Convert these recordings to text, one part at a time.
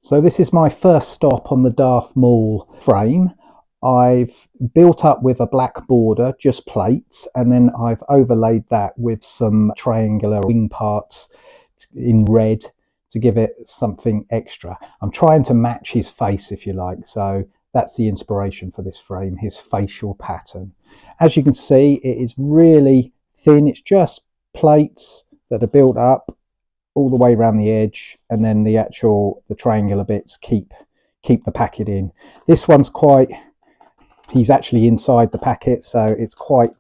So this is my first stop on the Darth Maul frame. I've built up with a black border, just plates, and then I've overlaid that with some triangular wing parts in red to give it something extra. I'm trying to match his face, if you like, so that's the inspiration for this frame, his facial pattern. As you can see, it is really thin. It's just plates that are built up all the way around the edge, and then the triangular bits keep the packet in. This one's he's actually inside the packet, so it's quite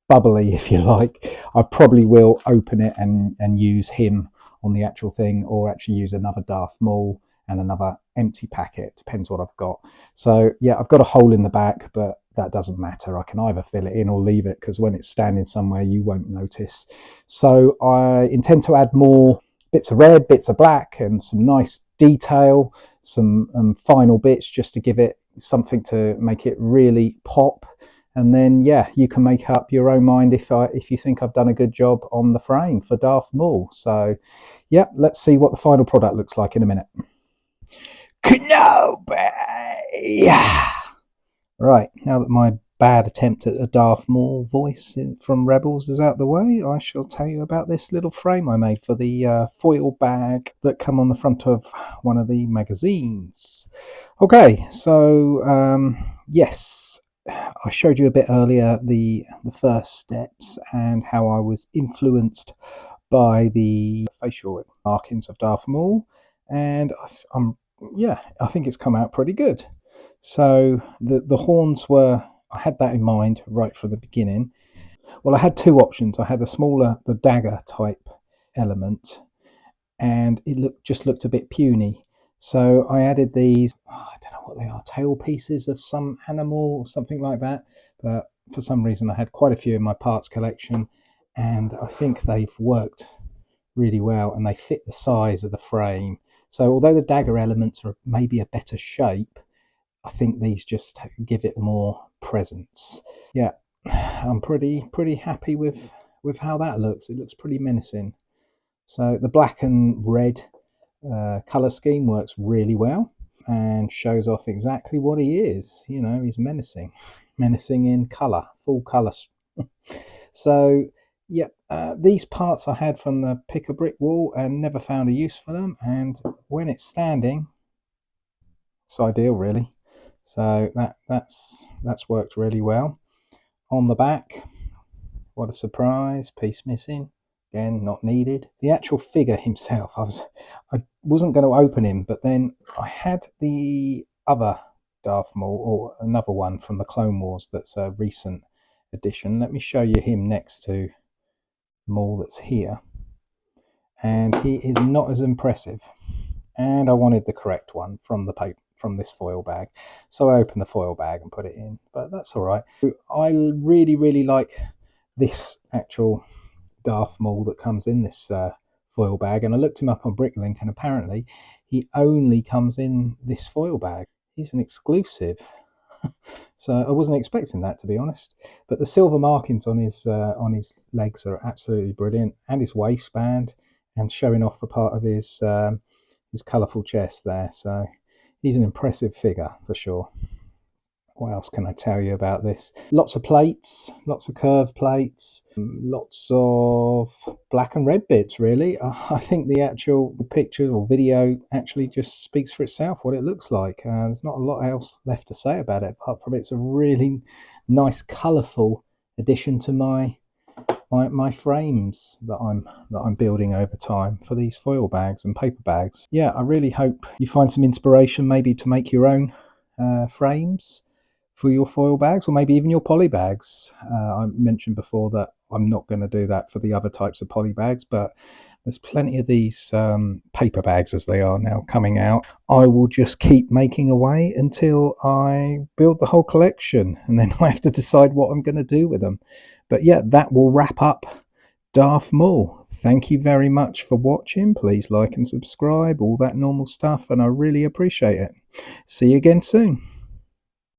bubbly, if you like. I probably will open it and use him on the actual thing, or actually use another Darth Maul and another empty packet, depends what I've got. So yeah, I've got a hole in the back, but that doesn't matter. I can either fill it in or leave it, because when it's standing somewhere you won't notice. So I intend to add more bits of red, bits of black, and some nice detail, some final bits, just to give it something to make it really pop. And then yeah, you can make up your own mind if you think I've done a good job on the frame for Darth Maul. So yeah, let's see what the final product looks like in a minute. Kenobi! Right, now that my bad attempt at a Darth Maul voice from Rebels is out the way, I shall tell you about this little frame I made for the foil bag that come on the front of one of the magazines. Okay, so yes, I showed you a bit earlier the first steps and how I was influenced by the facial markings of Darth Maul, and I think it's come out pretty good. So the horns I had that in mind right from the beginning. Well, I had two options. I had the dagger type element, and it just looked a bit puny. So I added these, I don't know what they are, tail pieces of some animal or something like that. But for some reason I had quite a few in my parts collection, and I think they've worked really well, and they fit the size of the frame. So although the dagger elements are maybe a better shape, I think these just give it more presence. Yeah, I'm pretty happy with how that looks. It looks pretty menacing. So the black and red color scheme works really well and shows off exactly what he is. You know, he's menacing in color, full color. So yeah, these parts I had from the pick a brick wall and never found a use for them, and when it's standing, it's ideal really. So that's worked really well. On the back, what a surprise, piece missing, again not needed. The actual figure himself, I wasn't going to open him, but then I had the other Darth Maul, or another one from the Clone Wars that's a recent edition. Let me show you him next to Maul that's here, and he is not as impressive, and I wanted the correct one from the paper, from this foil bag, so I opened the foil bag and put it in, but that's all right. I really like this actual Darth Maul that comes in this foil bag, and I looked him up on Bricklink, and apparently he only comes in this foil bag. He's an exclusive. So I wasn't expecting that, to be honest. But the silver markings on his legs are absolutely brilliant, and his waistband, and showing off a part of his colourful chest there. So he's an impressive figure for sure. What else can I tell you about this? Lots of plates, lots of curved plates, lots of black and red bits, really. I think the actual picture or video actually just speaks for itself, what it looks like. There's not a lot else left to say about it, apart from it's a really nice, colourful addition to my frames that I'm building over time for these foil bags and paper bags. Yeah, I really hope you find some inspiration maybe to make your own frames for your foil bags, or maybe even your poly bags. I mentioned before that I'm not going to do that for the other types of poly bags, but there's plenty of these paper bags as they are now coming out. I will just keep making away until I build the whole collection, and then I have to decide what I'm going to do with them. But yeah, that will wrap up Darth Maul. Thank you very much for watching. Please like and subscribe, all that normal stuff, and I really appreciate it. See you again soon.